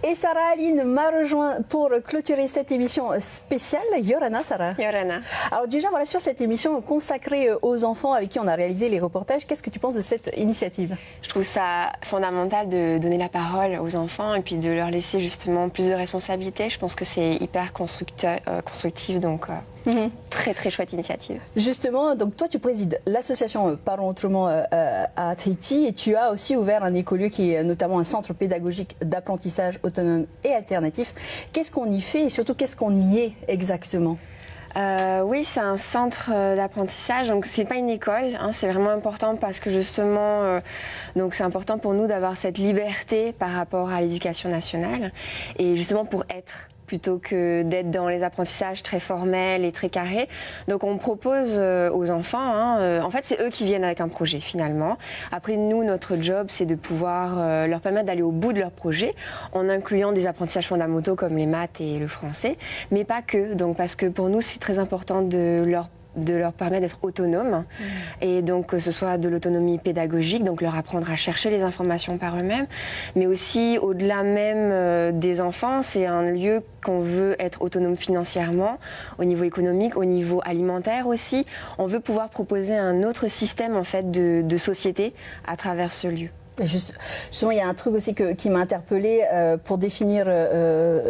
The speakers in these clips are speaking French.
Et Sarah Aline m'a rejoint pour clôturer cette émission spéciale. Yorana, Sarah. Yorana. Alors déjà, voilà, sur cette émission consacrée aux enfants avec qui on a réalisé les reportages, qu'est-ce que tu penses de cette initiative? Je trouve ça fondamental de donner la parole aux enfants et puis de leur laisser justement plus de responsabilités. Je pense que c'est hyper constructif, donc très très chouette initiative. Justement, donc toi tu présides l'association Parlons Autrement à Tahiti et tu as aussi ouvert un écolieu qui est notamment un centre pédagogique d'apprentissage autonome et alternatif. Qu'est-ce qu'on y fait et surtout qu'est-ce qu'on y est exactement? Oui, c'est un centre d'apprentissage, donc c'est pas une école, hein, c'est vraiment important parce que justement, donc c'est important pour nous d'avoir cette liberté par rapport à l'éducation nationale et justement pour être plutôt que d'être dans les apprentissages très formels et très carrés. Donc on propose aux enfants, en fait c'est eux qui viennent avec un projet finalement. Après nous, notre job c'est de pouvoir leur permettre d'aller au bout de leur projet en incluant des apprentissages fondamentaux comme les maths et le français, mais pas que. Donc parce que pour nous c'est très important de leur permettre d'être autonomes et donc que ce soit de l'autonomie pédagogique, donc leur apprendre à chercher les informations par eux-mêmes, mais aussi au-delà même des enfants, c'est un lieu qu'on veut être autonome financièrement, au niveau économique, au niveau alimentaire aussi. On veut pouvoir proposer un autre système en fait de société à travers ce lieu. Justement, il y a un truc aussi qui m'a interpellée pour définir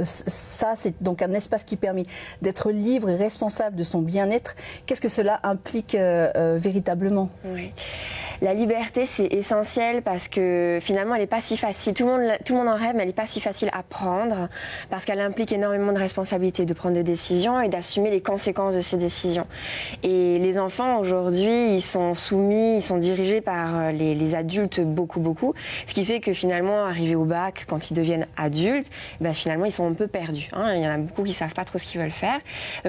ça, c'est donc un espace qui permet d'être libre et responsable de son bien-être. Qu'est-ce que cela implique véritablement? Oui. La liberté, c'est essentiel parce que finalement, elle n'est pas si facile. Tout le monde en rêve, mais elle n'est pas si facile à prendre parce qu'elle implique énormément de responsabilités, de prendre des décisions et d'assumer les conséquences de ces décisions. Et les enfants, aujourd'hui, ils sont soumis, ils sont dirigés par les adultes beaucoup. Ce qui fait que finalement, arrivés au bac, quand ils deviennent adultes, ben, finalement, ils sont un peu perdus. Hein. Il y en a beaucoup qui ne savent pas trop ce qu'ils veulent faire.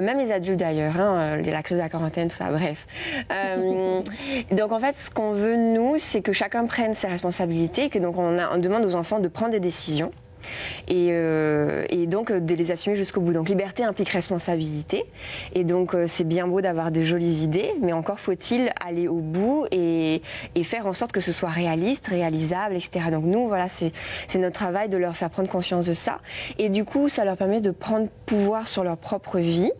Même les adultes d'ailleurs, la crise de la quarantaine, tout ça, bref. Donc en fait, ce qu'on veut, nous, c'est que chacun prenne ses responsabilités, que donc on demande aux enfants de prendre des décisions. Et donc de les assumer jusqu'au bout. Donc liberté implique responsabilité et donc c'est bien beau d'avoir de jolies idées, mais encore faut-il aller au bout et faire en sorte que ce soit réaliste, réalisable, etc. Donc nous, voilà, c'est notre travail de leur faire prendre conscience de ça et du coup ça leur permet de prendre pouvoir sur leur propre vie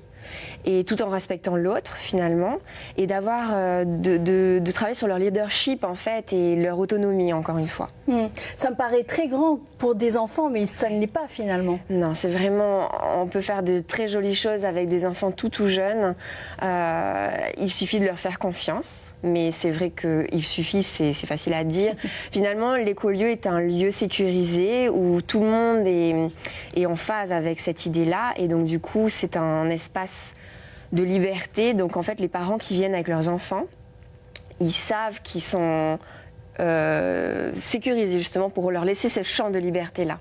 et tout en respectant l'autre finalement et d'avoir de travailler sur leur leadership en fait et leur autonomie encore une fois. Ça me paraît très grand pour des enfants mais ça ne l'est pas finalement. Non, c'est vraiment, on peut faire de très jolies choses avec des enfants tout jeunes, il suffit de leur faire confiance, mais c'est vrai qu'il suffit, c'est facile à dire. Finalement, l'écolieu est un lieu sécurisé où tout le monde est en phase avec cette idée-là et donc du coup c'est un espace de liberté. Donc en fait les parents qui viennent avec leurs enfants, ils savent qu'ils sont sécurisés justement pour leur laisser ce champ de liberté là.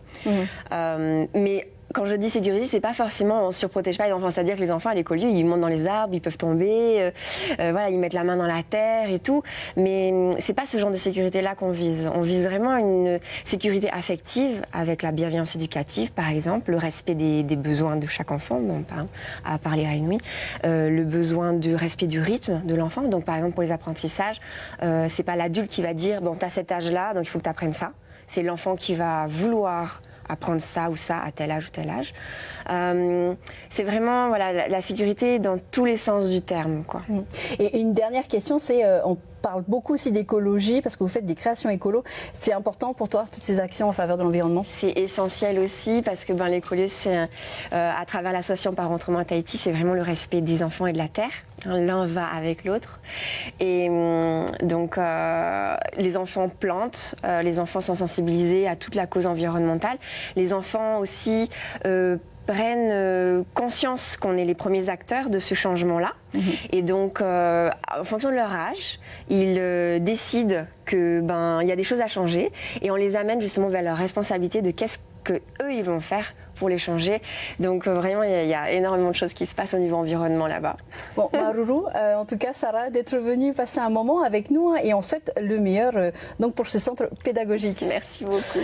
Mais quand je dis sécurisé, c'est pas forcément on surprotège pas les enfants, c'est-à-dire que les enfants à l'écolieu ils montent dans les arbres, ils peuvent tomber, voilà, ils mettent la main dans la terre et tout, mais c'est pas ce genre de sécurité là qu'on vise. On vise vraiment une sécurité affective avec la bienveillance éducative par exemple, le respect des besoins de chaque enfant, donc à parler à Inouï, le besoin de respect du rythme de l'enfant, donc par exemple pour les apprentissages, c'est pas l'adulte qui va dire bon t'as cet âge là donc il faut que tu apprennes ça, c'est l'enfant qui va vouloir apprendre ça ou ça à tel âge ou tel âge. C'est vraiment voilà, la sécurité dans tous les sens du terme, quoi. Et une dernière question, c'est on parle beaucoup aussi d'écologie parce que vous faites des créations écolo. C'est important pour toi, toutes ces actions en faveur de l'environnement? C'est essentiel aussi parce que l'écolieu, c'est à travers l'association Parlons Autrement à Tahiti, c'est vraiment le respect des enfants et de la terre. L'un va avec l'autre. Et donc, les enfants plantent, les enfants sont sensibilisés à toute la cause environnementale. Les enfants aussi prennent conscience qu'on est les premiers acteurs de ce changement-là. Et donc, en fonction de leur âge, ils décident que il y a des choses à changer et on les amène justement vers leur responsabilité de qu'est-ce qu'eux ils vont faire pour les changer. Donc vraiment, il y a énormément de choses qui se passent au niveau environnement là-bas. Bon, Maruru, en tout cas, Sarah, d'être venue passer un moment avec nous et on souhaite le meilleur donc pour ce centre pédagogique. Merci beaucoup.